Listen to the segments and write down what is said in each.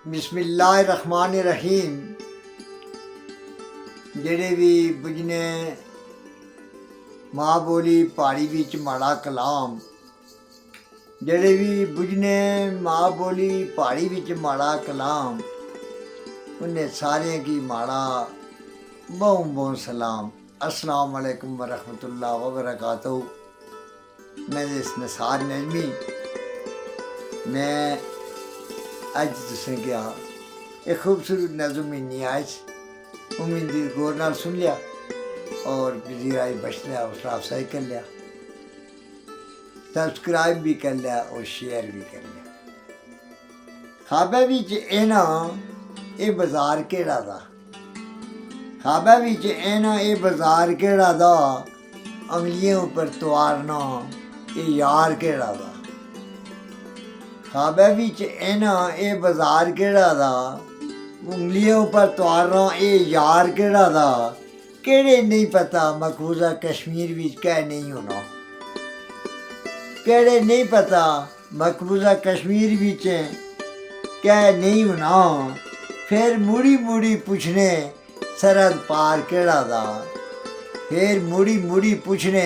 बिस्मिल्लाहिर्रहमानिर्रहीम। जेड़े भी बुझने माँ बोली पहाड़ी बिच माड़ा कलाम, जेड़े भी बुझने माँ बोली पहाड़ी बिच माड़ा कलाम, उन्हें सारे की माड़ा बहु बहु सलाम। अस्सलाम वालेकुम वरहमतुल्लाह वबरकातुहू। मैं निसार नजमी, मैं अज तुसें क्या एक खूबसूरत नज़म नियाज उम्मीद गौर नाल सुन लिया और ज़ीरा बच लिया, उसका अफसाई कर लिया, सब्सक्राइब भी कर लिया और शेयर भी कर लिया। खाबे बिच एना ये बाजार केड़ा दा, खाबे बिच एना ये बाजार केड़ा दा, अंगलियों पर तवारना ये यार केड़ा दा। खाबे बिच एना ये बाजार केड़ा दा, उंगलियों पर तवारना ये यार केड़ा दा। केड़े नहीं पता मकबूजा कश्मीर बिच कै नहीं होना, केड़े नहीं पता मकबूजा कश्मीर बिच कै नहीं होना। फिर मुड़ी मुड़ी पुछने सरहद पार केड़ा दा, फिर मुड़ी मुड़ी पुछने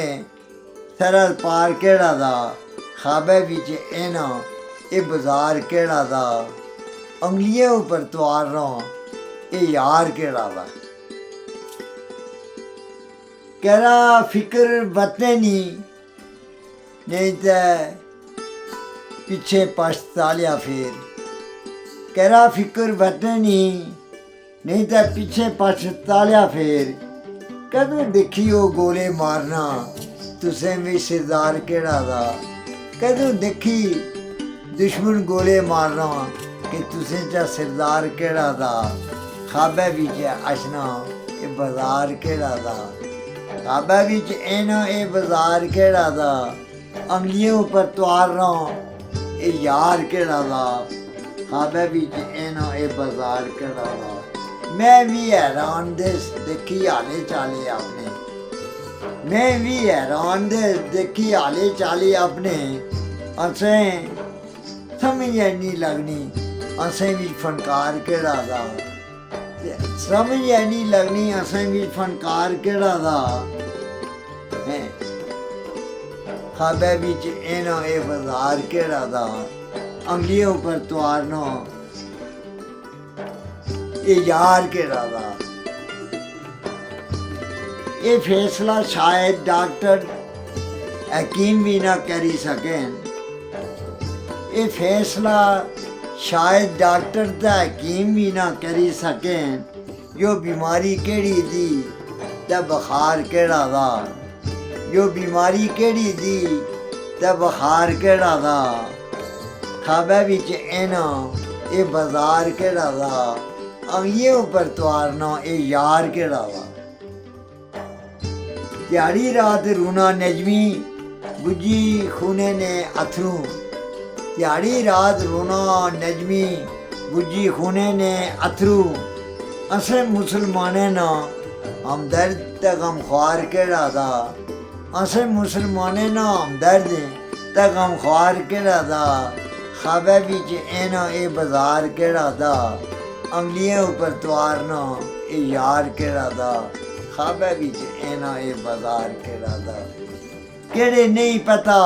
सरहद पार केड़ा दा। खाबे बिच एना ये बाजार केड़ा दा, अंगलियों पर तवारना ये यार केड़ा दा। कहरा फिक्र बतने नहीं ते पीछे पछतालिया फिर, कहरा फिक्र बतने नहीं ते पीछे पछतालिया फिर। कदों देखी वो गोले मारना तुसें भी सिरदार केड़ा दा, कदों देखी दुश्मन गोले मारना कि तुसें चा सिरदार केड़ा दा। खाबे बिच अचना ये बाजार केड़ा दा, खाबे बिच एना ये बाजार केड़ा दा, अंगलियों पर तवारना ये यार केड़ा दा। खाबे बिच एना ये बाजार केड़ा दा। मैं भी हैरान देखी हाले चाले अपने, मैं भी हैरान देखी हाले चाले अपने। असें समझ नहीं लगनी असें भी फनकार केड़ा दा, समझ नहीं लगनी असें भी फनकार केड़ा दा। खाबे बिच एना ये बाजार केड़ा दा, अंगलियों पर तवारना ये यार केड़ा दा। ये फैसला शायद डॉक्टर हकीम भी ना करी सकें, ये फैसला शायद डॉक्टर ते हकीम भी ना करी सकें। जो बीमारी केड़ी दी ते बुखार केड़ा दा, जो बीमारी केड़ी दी ते बुखार केड़ा दा। खाबे बिच एना ये बाजार केड़ा दा, अंगलियों पर तवारना ये यार केड़ा दा। दिहाड़ी रात रूना नजमी बुझी खूने ने अथरू, दिहाड़ी रात रोना नजमी बुझी खूने ने अथरू। असें मुसलमाने ना हमदर्द ते गमख्वार केड़ा दा, असें मुसलमाने ना हमदर्द ते गमख्वार केड़ा दा। खाबे बिच एना ये बाजार केड़ा दा, अंगलियों पर तवारना ये यार केड़ा दा। खाबे बिच एना ये बाजार केड़ा दा। केड़े नहीं पता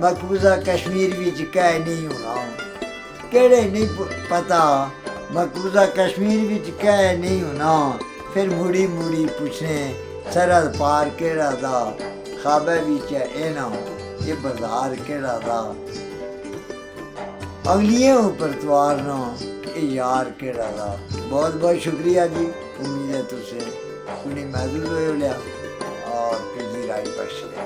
मकबूजा कश्मीर बिच कै नहीं होना, केड़े नहीं पता मकबूजा कश्मीर बिच कै नहीं होना। फिर मुड़ी मुड़ी पुछने सरहद पार केड़ा दा। खाबे बिच एना ये बाजार केड़ा दा, अंगलियों पर तवारना ये यार केड़ा दा। बहुत बहुत शुक्रिया जी। उम्मीद है तुसें सुनी महसूस हो लिया और फिर राय बख्श लिया।